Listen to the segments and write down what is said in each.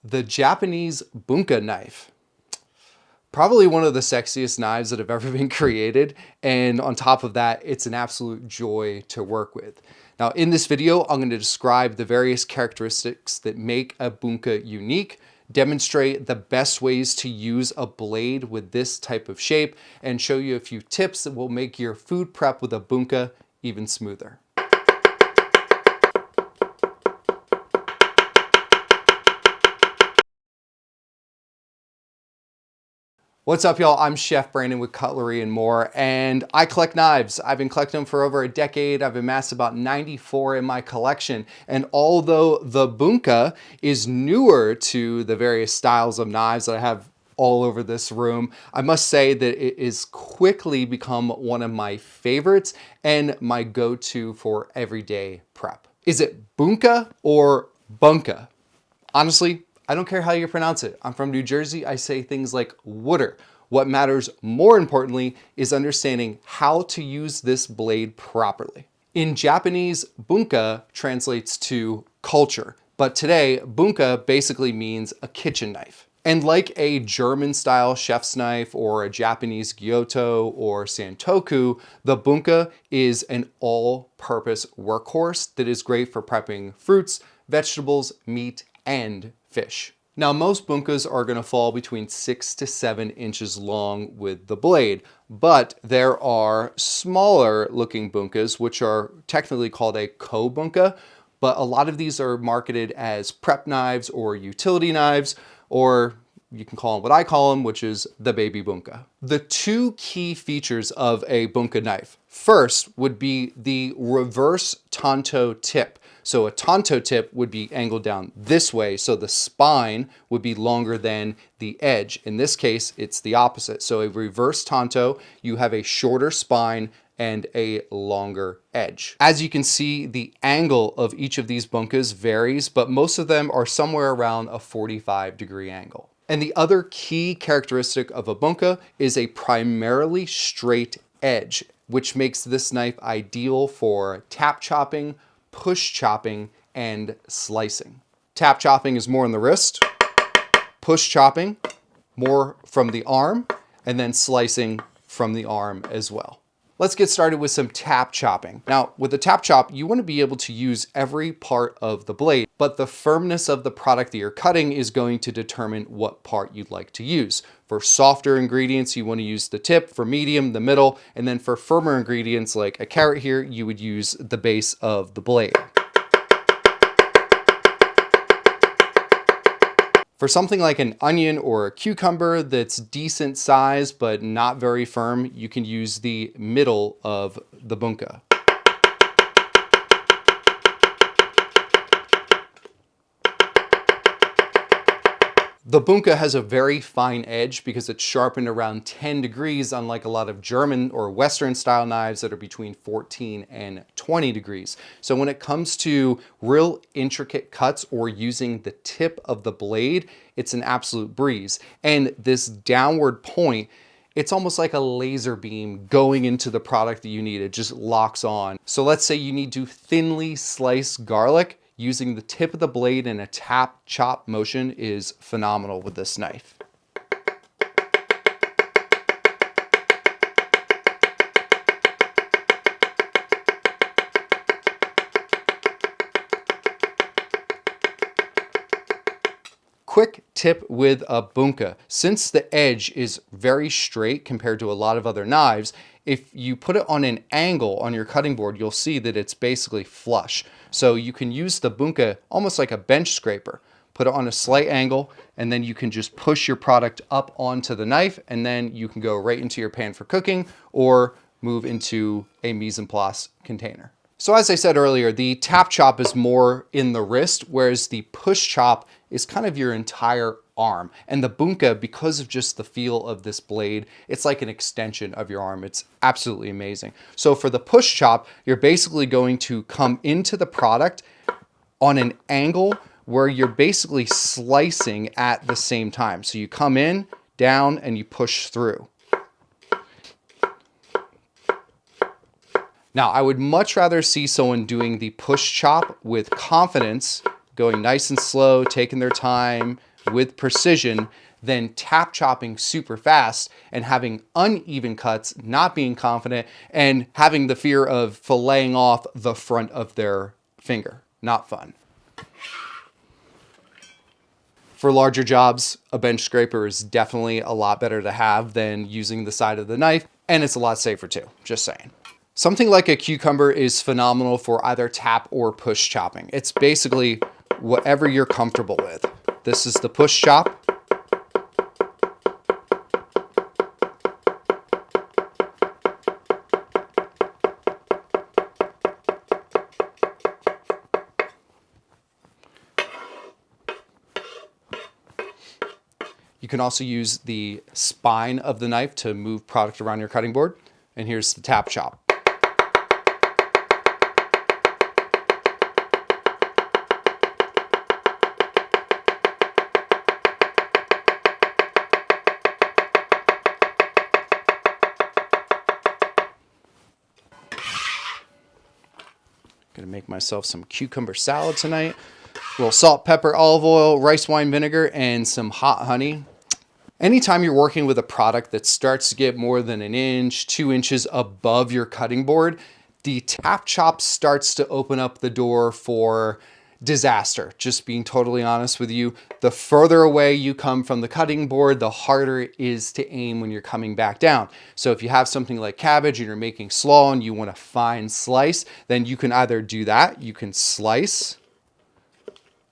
The Japanese Bunka Knife. Probably one of the sexiest knives that have ever been created. And on top of that, it's an absolute joy to work with. Now in this video, I'm going to describe the various characteristics that make a bunka unique, demonstrate the best ways to use a blade with this type of shape, and show you a few tips that will make your food prep with a bunka even smoother. What's up, y'all? I'm Chef Brandon with Cutlery and More, and I collect knives. I've been collecting them for over a decade. I've amassed about 94 in my collection. And although the bunka is newer to the various styles of knives that I have all over this room, I must say that it is quickly become one of my favorites and my go-to for everyday prep. Is it bunka or bunka? Honestly, I don't care how you pronounce it. I'm from New Jersey. I say things like wooder. What matters more importantly is understanding how to use this blade properly. In Japanese, bunka translates to culture, but today bunka basically means a kitchen knife. And like a German style chef's knife or a Japanese gyuto or santoku, the bunka is an all-purpose workhorse that is great for prepping fruits, vegetables, meat, and fish. Now, most bunkas are going to fall between 6 to 7 inches long with the blade, but there are smaller looking bunkas, which are technically called a Ko-Bunka, but a lot of these are marketed as prep knives or utility knives, or you can call them what I call them, which is the baby bunka. The two key features of a bunka knife. First would be the reverse tanto tip. So a tanto tip would be angled down this way, so the spine would be longer than the edge. In this case, it's the opposite. So a reverse tanto, you have a shorter spine and a longer edge. As you can see, the angle of each of these bunkas varies, but most of them are somewhere around a 45-degree angle. And the other key characteristic of a bunka is a primarily straight edge, which makes this knife ideal for tap chopping, push chopping, and slicing. Tap chopping is more on the wrist, push chopping more from the arm, and then slicing from the arm as well. Let's get started with some tap chopping. Now, with the tap chop, you want to be able to use every part of the blade, but the firmness of the product that you're cutting is going to determine what part you'd like to use. For softer ingredients, you want to use the tip. For medium, the middle, and then for firmer ingredients like a carrot here, you would use the base of the blade. For something like an onion or a cucumber that's decent size but not very firm, you can use the middle of the bunka. The bunka has a very fine edge because it's sharpened around 10 degrees, unlike a lot of German or Western style knives that are between 14 and 20 degrees. So when it comes to real intricate cuts or using the tip of the blade, it's an absolute breeze. And this downward point, it's almost like a laser beam going into the product that you need. It just locks on. So let's say you need to thinly slice garlic. Using the tip of the blade in a tap chop motion is phenomenal with this knife. Quick tip with a bunka. Since the edge is very straight compared to a lot of other knives, if you put it on an angle on your cutting board, you'll see that it's basically flush. So you can use the bunka almost like a bench scraper. Put it on a slight angle, and then you can just push your product up onto the knife, and then you can go right into your pan for cooking or move into a mise en place container. So as I said earlier, the tap chop is more in the wrist, whereas the push chop is kind of your entire arm. And the bunka, because of just the feel of this blade, it's like an extension of your arm. It's absolutely amazing. So for the push chop, you're basically going to come into the product on an angle where you're basically slicing at the same time. So you come in, down, and you push through. Now, I would much rather see someone doing the push chop with confidence, going nice and slow, taking their time, with precision than tap chopping super fast and having uneven cuts, not being confident, and having the fear of filleting off the front of their finger. Not fun. For larger jobs, a bench scraper is definitely a lot better to have than using the side of the knife, and it's a lot safer too, just saying. Something like a cucumber is phenomenal for either tap or push chopping. It's basically whatever you're comfortable with. This is the push chop. You can also use the spine of the knife to move product around your cutting board. And here's the tap chop. Gonna make myself some cucumber salad tonight. A little salt, pepper, olive oil, rice wine vinegar, and some hot honey. Anytime you're working with a product that starts to get more than an inch, 2 inches above your cutting board, the tap chop starts to open up the door for disaster. Just being totally honest with you, the further away you come from the cutting board, the harder it is to aim when you're coming back down. So if you have something like cabbage and you're making slaw and you want a fine slice, then you can either do that, you can slice,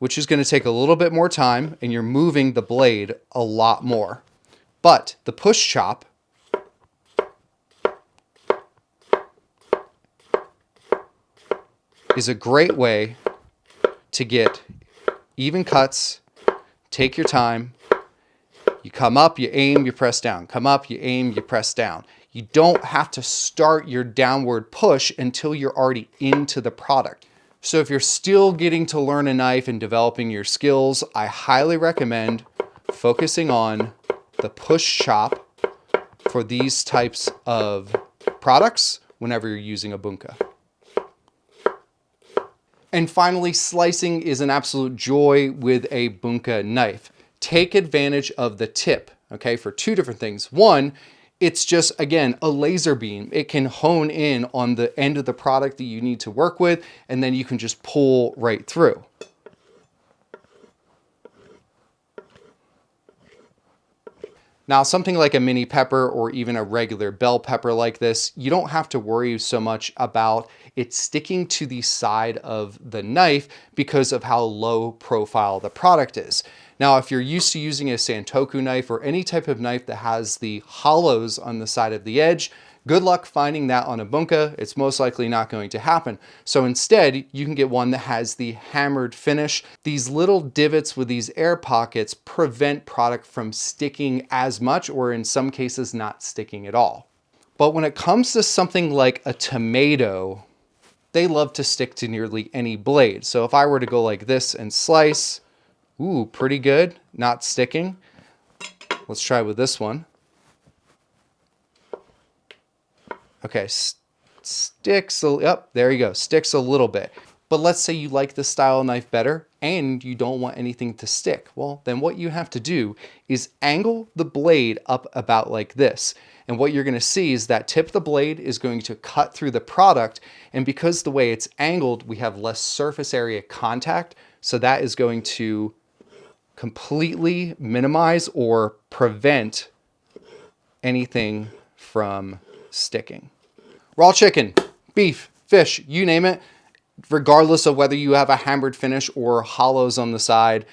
which is going to take a little bit more time, and you're moving the blade a lot more. But the push chop is a great way to get even cuts. Take your time. You come up, you aim, you press down. Come up, you aim, you press down. You don't have to start your downward push until you're already into the product. So if you're still getting to learn a knife and developing your skills, I highly recommend focusing on the push chop for these types of products whenever you're using a bunka. And finally, slicing is an absolute joy with a bunka knife. Take advantage of the tip, okay, for two different things. One, it's just, again, a laser beam. It can hone in on the end of the product that you need to work with, and then you can just pull right through. Now, something like a mini pepper or even a regular bell pepper like this, you don't have to worry so much about it sticking to the side of the knife because of how low profile the product is. Now, if you're used to using a santoku knife or any type of knife that has the hollows on the side of the edge, good luck finding that on a bunka. It's most likely not going to happen. So instead, you can get one that has the hammered finish. These little divots with these air pockets prevent product from sticking as much, or in some cases not sticking at all. But when it comes to something like a tomato, they love to stick to nearly any blade. So if I were to go like this and slice, ooh, pretty good, not sticking. Let's try with this one. Okay, sticks, yep, there you go, sticks a little bit. But let's say you like this style of knife better and you don't want anything to stick. Well, then what you have to do is angle the blade up about like this. And what you're gonna see is that tip of the blade is going to cut through the product. And because the way it's angled, we have less surface area contact. So that is going to completely minimize or prevent anything from sticking. Raw chicken, beef, fish, you name it, regardless of whether you have a hammered finish or hollows on the side,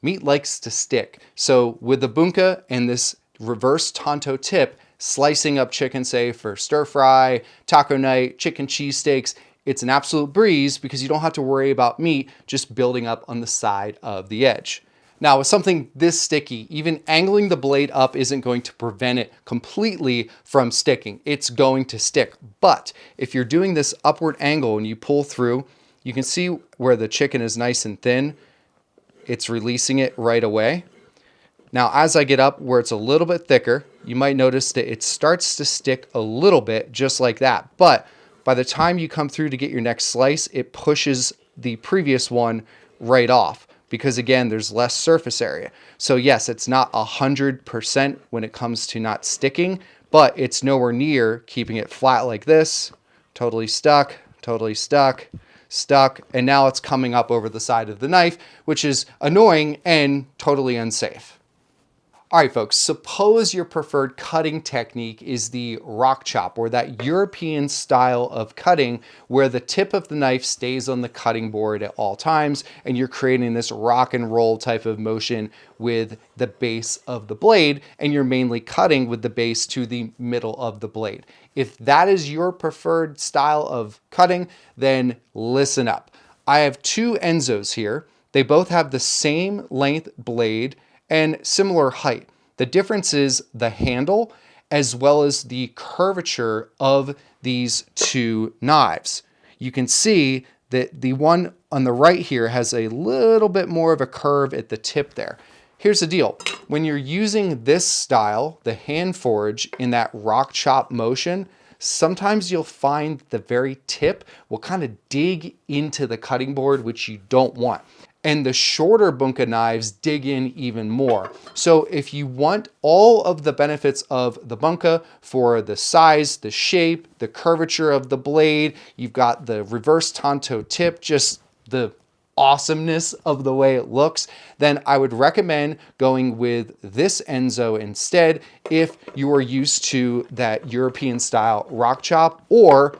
meat likes to stick. So with the bunka and this reverse tanto tip, slicing up chicken, say for stir fry, taco night, chicken cheesesteaks, it's an absolute breeze because you don't have to worry about meat just building up on the side of the edge. Now, with something this sticky, even angling the blade up isn't going to prevent it completely from sticking. It's going to stick. But if you're doing this upward angle and you pull through, you can see where the chicken is nice and thin. It's releasing it right away. Now, as I get up where it's a little bit thicker, you might notice that it starts to stick a little bit just like that. But by the time you come through to get your next slice, it pushes the previous one right off. because again, there's less surface area. So yes, it's not 100% when it comes to not sticking, but it's nowhere near keeping it flat like this. Totally stuck, stuck, and now it's coming up over the side of the knife, which is annoying and totally unsafe. All right, folks, suppose your preferred cutting technique is the rock chop, or that European style of cutting where the tip of the knife stays on the cutting board at all times, and you're creating this rock and roll type of motion with the base of the blade, and you're mainly cutting with the base to the middle of the blade. If that is your preferred style of cutting, then listen up. I have two Enzos here. They both have the same length blade and similar height. The difference is the handle as well as the curvature of these two knives. You can see that the one on the right here has a little bit more of a curve at the tip there. Here's the deal. When you're using this style, the hand forge, in that rock chop motion, sometimes you'll find the very tip will kind of dig into the cutting board, which you don't want. And the shorter bunka knives dig in even more. So if you want all of the benefits of the bunka for the size, the shape, the curvature of the blade, you've got the reverse tanto tip, just the awesomeness of the way it looks, then I would recommend going with this Enso instead if you are used to that European style rock chop, or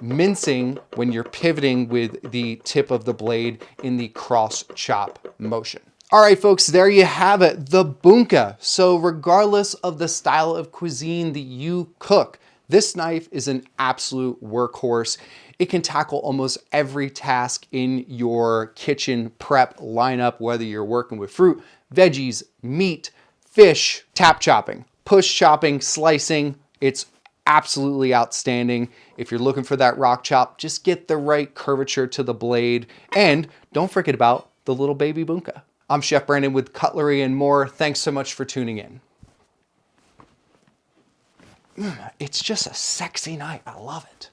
mincing when you're pivoting with the tip of the blade in the cross chop motion. All right, folks, there you have it, the bunka. So regardless of the style of cuisine that you cook, this knife is an absolute workhorse. It can tackle almost every task in your kitchen prep lineup, whether you're working with fruit, veggies, meat, fish, tap chopping, push chopping, slicing. It's absolutely outstanding. If you're looking for that rock chop, just get the right curvature to the blade, and don't forget about the little baby bunka. I'm Chef Brandon with Cutlery and More. Thanks so much for tuning in. It's just a sexy knife. I love it.